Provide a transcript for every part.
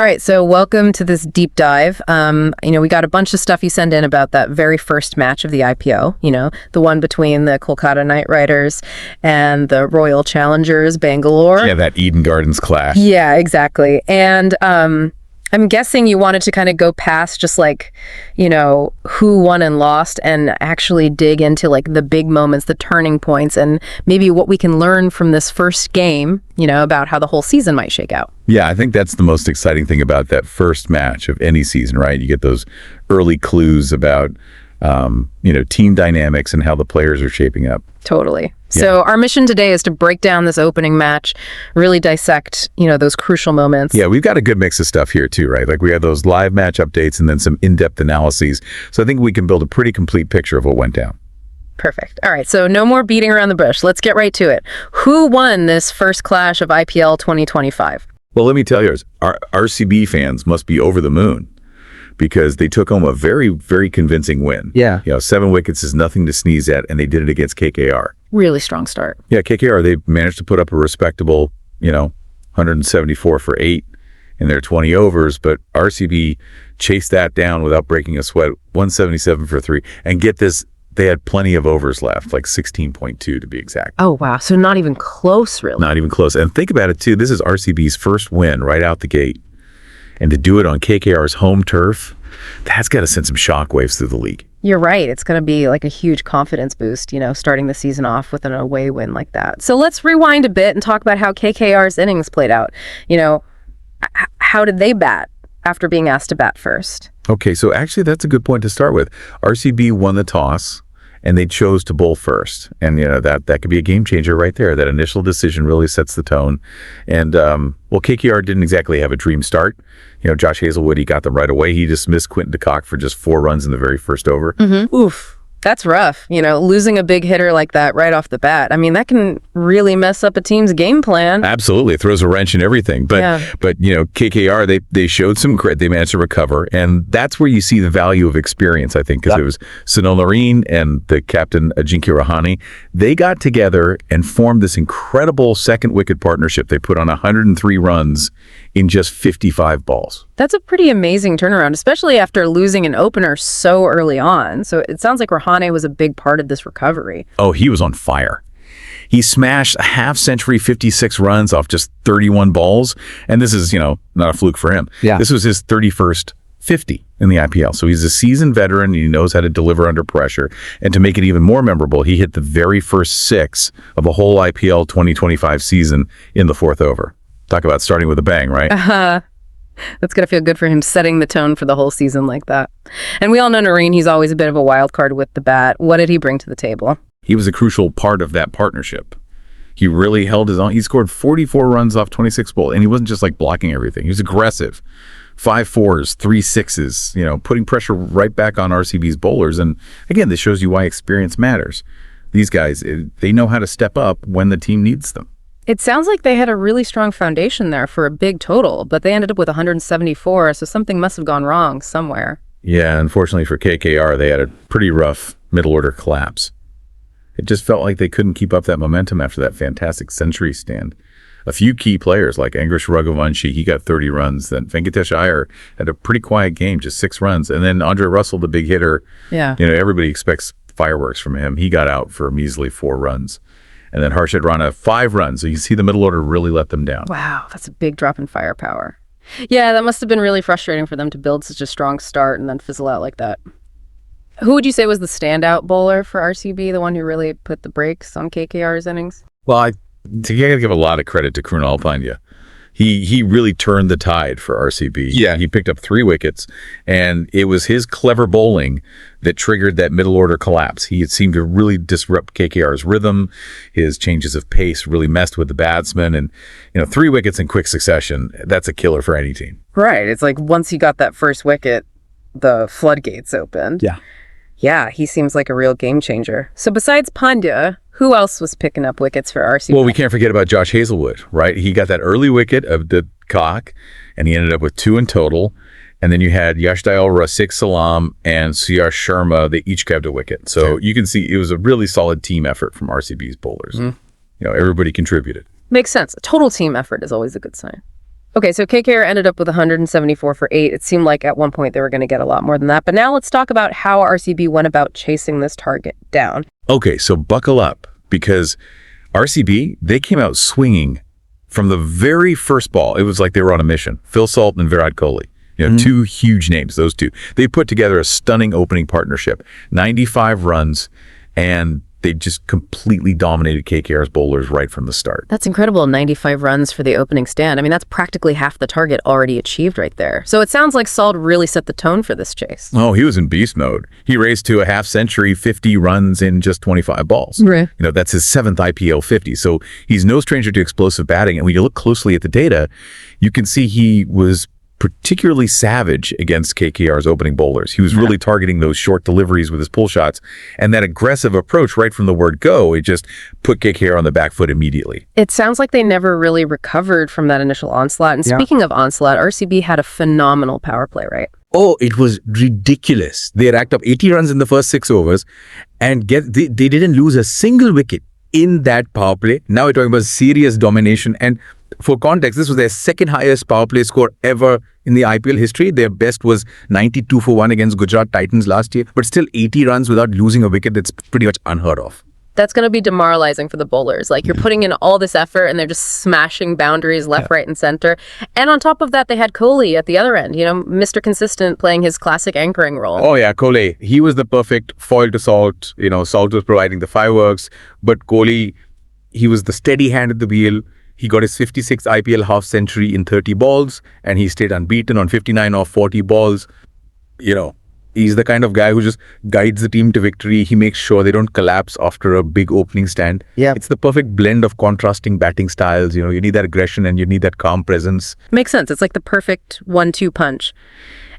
All right, so welcome to this deep dive. We got a bunch of stuff you send in about that very first match of the IPL, the one between the Kolkata Knight Riders and the Royal Challengers Bangalore. Yeah, that Eden Gardens clash. Yeah, exactly. And I'm guessing you wanted to kind of go past just who won and lost and actually dig into the big moments, the turning points, and maybe what we can learn from this first game, about how the whole season might shake out. Yeah, I think that's the most exciting thing about that first match of any season, right? You get those early clues about, team dynamics and how the players are shaping up. Totally. Yeah. So our mission today is to break down this opening match, really dissect, those crucial moments. Yeah, we've got a good mix of stuff here too, right? We have those live match updates and then some in-depth analyses. So I think we can build a pretty complete picture of what went down. Perfect. All right, so no more beating around the bush. Let's get right to it. Who won this first clash of IPL 2025? Well, let me tell you, our RCB fans must be over the moon because they took home a very, very convincing win. Yeah. 7 wickets is nothing to sneeze at, and they did it against KKR. Really strong start. Yeah, KKR, they managed to put up a respectable, 174 for 8 in their 20 overs, but RCB chased that down without breaking a sweat, 177 for 3. And get this, they had plenty of overs left, 16.2 to be exact. Oh, wow. So not even close, really. Not even close. And think about it, too. This is RCB's first win right out the gate. And to do it on KKR's home turf, that's got to send some shockwaves through the league. You're right. It's going to be a huge confidence boost, starting the season off with an away win like that. So let's rewind a bit and talk about how KKR's innings played out. How did they bat after being asked to bat first? Okay, so actually that's a good point to start with. RCB won the toss, and they chose to bowl first. And, that could be a game changer right there. That initial decision really sets the tone. And, KKR didn't exactly have a dream start. Josh Hazelwood, he got them right away. He dismissed Quinton de Kock for just 4 runs in the very first over. Mm-hmm. Oof. That's rough. Losing a big hitter like that right off the bat. I mean, that can really mess up a team's game plan. Absolutely. It throws a wrench in everything. But KKR, they showed some grit. They managed to recover. And that's where you see the value of experience, I think, because it was Sunil Narine and the captain, Ajinkya Rahane. They got together and formed this incredible second wicket partnership. They put on 103 runs in just 55 balls. That's a pretty amazing turnaround, especially after losing an opener so early on. So it sounds like Rahane was a big part of this recovery. Oh, he was on fire. He smashed a half-century 56 runs off just 31 balls. And this is, not a fluke for him. Yeah. This was his 31st 50 in the IPL. So he's a seasoned veteran and he knows how to deliver under pressure. And to make it even more memorable, he hit the very first 6 of a whole IPL 2025 season in the 4th over. Talk about starting with a bang, right? That's going to feel good for him, setting the tone for the whole season like that. And we all know Narine, he's always a bit of a wild card with the bat. What did he bring to the table? He was a crucial part of that partnership. He really held his own. He scored 44 runs off 26 balls, and he wasn't just blocking everything. He was aggressive. 5 4s, 3 6s, putting pressure right back on RCB's bowlers. And again, this shows you why experience matters. These guys, they know how to step up when the team needs them. It sounds like they had a really strong foundation there for a big total, but they ended up with 174, so something must have gone wrong somewhere. Yeah, unfortunately for KKR, they had a pretty rough middle-order collapse. It just felt like they couldn't keep up that momentum after that fantastic century stand. A few key players like Angrish Raghuvanshi, he got 30 runs. Then Venkatesh Iyer had a pretty quiet game, just 6 runs. And then Andre Russell, the big hitter, everybody expects fireworks from him. He got out for a measly 4 runs. And then Harshit Rana, 5 runs. So you see the middle order really let them down. Wow, that's a big drop in firepower. Yeah, that must have been really frustrating for them to build such a strong start and then fizzle out like that. Who would you say was the standout bowler for RCB, the one who really put the brakes on KKR's innings? Well, I got to give a lot of credit to Krunal Pandya. He really turned the tide for RCB. Yeah. He picked up 3 wickets, and it was his clever bowling that triggered that middle order collapse. He seemed to really disrupt KKR's rhythm. His changes of pace really messed with the batsmen. And, 3 wickets in quick succession, that's a killer for any team. Right. It's like once he got that first wicket, the floodgates opened. Yeah. Yeah, he seems like a real game changer. So besides Pandya, who else was picking up wickets for RCB? Well, we can't forget about Josh Hazelwood, right? He got that early wicket of the Kock, and he ended up with 2 in total. And then you had Yashdail Rasik Salam and Suyash Sharma. They each grabbed a wicket. So you can see it was a really solid team effort from RCB's bowlers. Mm-hmm. Everybody contributed. Makes sense. A total team effort is always a good sign. Okay, so KKR ended up with 174 for 8. It seemed like at one point they were going to get a lot more than that. But now let's talk about how RCB went about chasing this target down. Okay, so buckle up, because RCB, they came out swinging from the very first ball. It was like they were on a mission. Phil Salt and Virat Kohli. Two huge names, those two. They put together a stunning opening partnership. 95 runs, and they just completely dominated KKR's bowlers right from the start. That's incredible, 95 runs for the opening stand. I mean, that's practically half the target already achieved right there. So it sounds like Salt really set the tone for this chase. Oh, he was in beast mode. He raced to a half century, 50 runs in just 25 balls. Right. That's his 7th IPL 50. So he's no stranger to explosive batting. And when you look closely at the data, you can see he was particularly savage against KKR's opening bowlers. He was really targeting those short deliveries with his pull shots, and that aggressive approach right from the word go, it just put KKR on the back foot immediately. It sounds like they never really recovered from that initial onslaught. And speaking of onslaught, RCB had a phenomenal power play, right? Oh, it was ridiculous. They racked up 80 runs in the first 6 overs, and they didn't lose a single wicket in that power play. Now we're talking about serious domination. And for context, this was their second highest power play score ever in the IPL history. Their best was 92 for 1 against Gujarat Titans last year, but still 80 runs without losing a wicket. That's pretty much unheard of. That's going to be demoralizing for the bowlers. Like, you're putting in all this effort and they're just smashing boundaries left, right, and center. And on top of that, they had Kohli at the other end, Mr. Consistent playing his classic anchoring role. Oh yeah, Kohli. He was the perfect foil to Salt. Salt was providing the fireworks, but Kohli, he was the steady hand at the wheel. He got his 56th IPL half century in 30 balls, and he stayed unbeaten on 59 off 40 balls. He's the kind of guy who just guides the team to victory. He makes sure they don't collapse after a big opening stand. Yeah. It's the perfect blend of contrasting batting styles. You need that aggression and you need that calm presence. Makes sense. It's like the perfect 1-2 punch.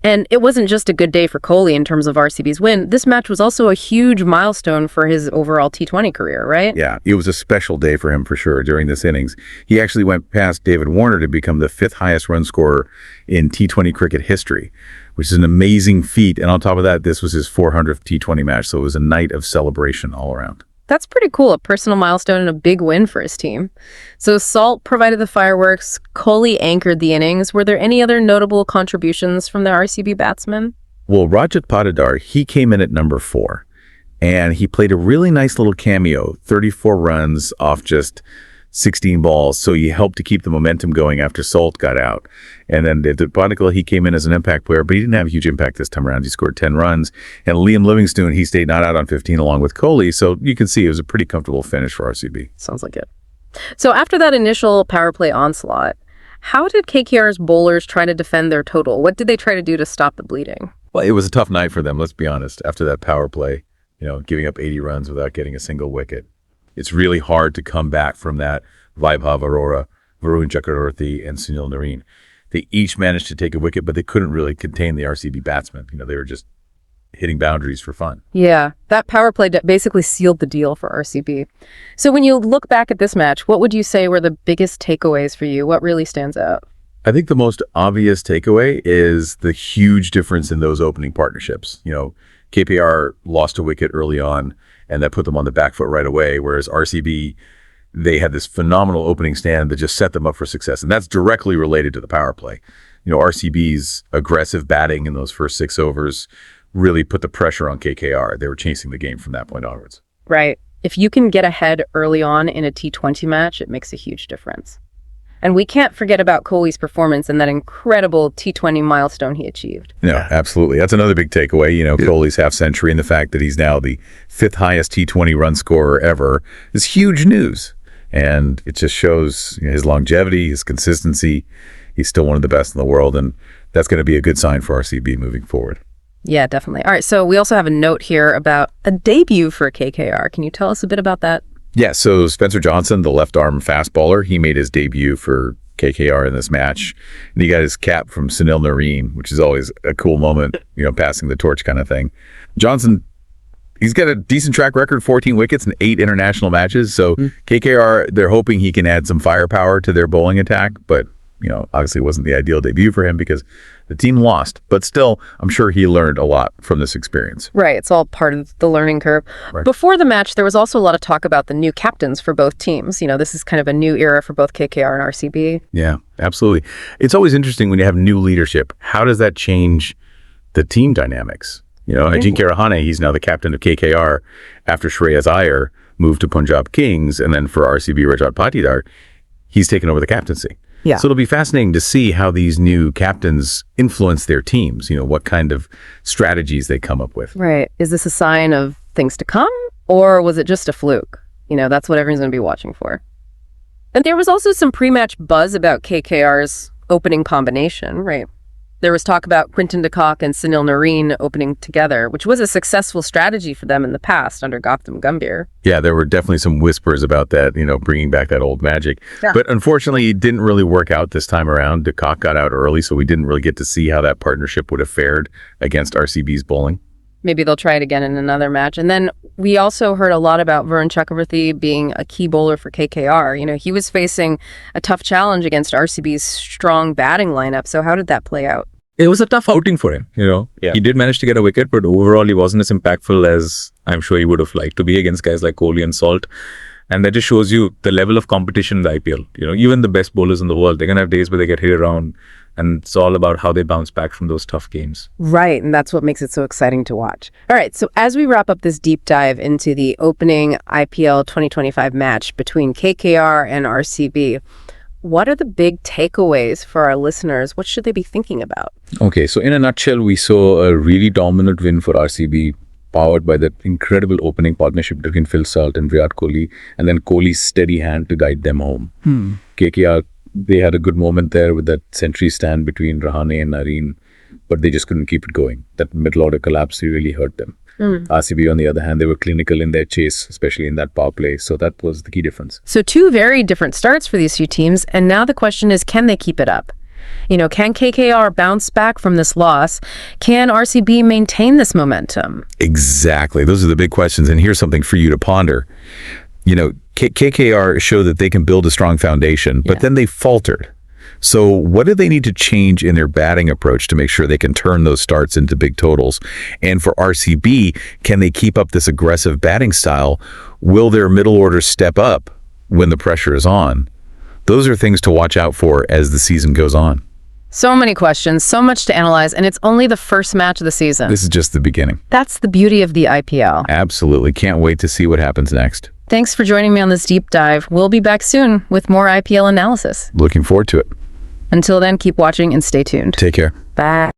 And it wasn't just a good day for Kohli in terms of RCB's win. This match was also a huge milestone for his overall T20 career, right? Yeah, it was a special day for him for sure during this innings. He actually went past David Warner to become the 5th highest run scorer in T20 cricket history, which is an amazing feat. And on top of that, this was his 400th T20 match. So it was a night of celebration all around. That's pretty cool, a personal milestone and a big win for his team. So Salt provided the fireworks, Kohli anchored the innings. Were there any other notable contributions from the RCB batsmen? Well, Rajat Patidar, he came in at number 4, and he played a really nice little cameo, 34 runs off just 16 balls. So he helped to keep the momentum going after Salt got out. And then Patidar, he came in as an impact player, but he didn't have a huge impact this time around. He scored 10 runs. And Liam Livingstone, he stayed not out on 15 along with Kohli. So you can see it was a pretty comfortable finish for RCB. Sounds like it. So after that initial power play onslaught, how did KKR's bowlers try to defend their total? What did they try to do to stop the bleeding? Well, it was a tough night for them, let's be honest, after that power play, giving up 80 runs without getting a single wicket. It's really hard to come back from that. Vaibhav Arora, Varun Chakravarti, and Sunil Narine. They each managed to take a wicket, but they couldn't really contain the RCB batsmen. They were just hitting boundaries for fun. Yeah, that power play basically sealed the deal for RCB. So when you look back at this match, what would you say were the biggest takeaways for you? What really stands out? I think the most obvious takeaway is the huge difference in those opening partnerships. KKR lost a wicket early on, and that put them on the back foot right away, whereas RCB, they had this phenomenal opening stand that just set them up for success. And that's directly related to the power play. RCB's aggressive batting in those first 6 overs really put the pressure on KKR. They were chasing the game from that point onwards. Right. If you can get ahead early on in a T20 match, it makes a huge difference. And we can't forget about Kohli's performance and that incredible T20 milestone he achieved. No, absolutely. That's another big takeaway. Kohli's half century and the fact that he's now the 5th highest T20 run scorer ever is huge news. And it just shows his longevity, his consistency. He's still one of the best in the world. And that's going to be a good sign for RCB moving forward. Yeah, definitely. All right. So we also have a note here about a debut for KKR. Can you tell us a bit about that? Yeah, so Spencer Johnson, the left-arm fast bowler, he made his debut for KKR in this match. And he got his cap from Sunil Narine, which is always a cool moment, passing the torch kind of thing. Johnson, he's got a decent track record, 14 wickets in 8 international matches. So KKR, they're hoping he can add some firepower to their bowling attack, but Obviously wasn't the ideal debut for him because the team lost, but still, I'm sure he learned a lot from this experience. Right. It's all part of the learning curve. Right. Before the match, there was also a lot of talk about the new captains for both teams. This is kind of a new era for both KKR and RCB. Yeah, absolutely. It's always interesting when you have new leadership. How does that change the team dynamics? Ajinkya Rahane, he's now the captain of KKR after Shreyas Iyer moved to Punjab Kings, and then for RCB, Rajat Patidar, he's taken over the captaincy. Yeah. So it'll be fascinating to see how these new captains influence their teams, what kind of strategies they come up with. Right. Is this a sign of things to come, or was it just a fluke? That's what everyone's going to be watching for. And there was also some pre-match buzz about KKR's opening combination, right? There was talk about Quinton de Kock and Sunil Narine opening together, which was a successful strategy for them in the past under Gautam Gambhir. Yeah, there were definitely some whispers about that, bringing back that old magic. Yeah. But unfortunately, it didn't really work out this time around. De Kock got out early, so we didn't really get to see how that partnership would have fared against RCB's bowling. Maybe they'll try it again in another match. And then we also heard a lot about Varun Chakravarti being a key bowler for KKR. He was facing a tough challenge against RCB's strong batting lineup. So how did that play out? It was a tough outing for him, Yeah. He did manage to get a wicket, but overall he wasn't as impactful as I'm sure he would have liked to be against guys like Kohli and Salt. And that just shows you the level of competition in the IPL. Even the best bowlers in the world, they're going to have days where they get hit around. And it's all about how they bounce back from those tough games. Right. And that's what makes it so exciting to watch. All right. So as we wrap up this deep dive into the opening IPL 2025 match between KKR and RCB, what are the big takeaways for our listeners? What should they be thinking about? Okay. So in a nutshell, we saw a really dominant win for RCB, powered by that incredible opening partnership between Phil Salt and Virat Kohli, and then Kohli's steady hand to guide them home. KKR, they had a good moment there with that century stand between Rahane and Narine, but they just couldn't keep it going. That middle order collapse really hurt them. RCB, on the other hand, they were clinical in their chase, especially in that power play. So that was the key difference. So two very different starts for these two teams. And now the question is, can they keep it up? Can KKR bounce back from this loss? Can RCB maintain this momentum? Exactly. Those are the big questions. And here's something for you to ponder. KKR showed that they can build a strong foundation, but then they faltered. So what do they need to change in their batting approach to make sure they can turn those starts into big totals? And for RCB, can they keep up this aggressive batting style? Will their middle order step up when the pressure is on? Those are things to watch out for as the season goes on. So many questions, so much to analyze, and it's only the first match of the season. This is just the beginning. That's the beauty of the IPL. Absolutely. Can't wait to see what happens next. Thanks for joining me on this deep dive. We'll be back soon with more IPL analysis. Looking forward to it. Until then, keep watching and stay tuned. Take care. Bye.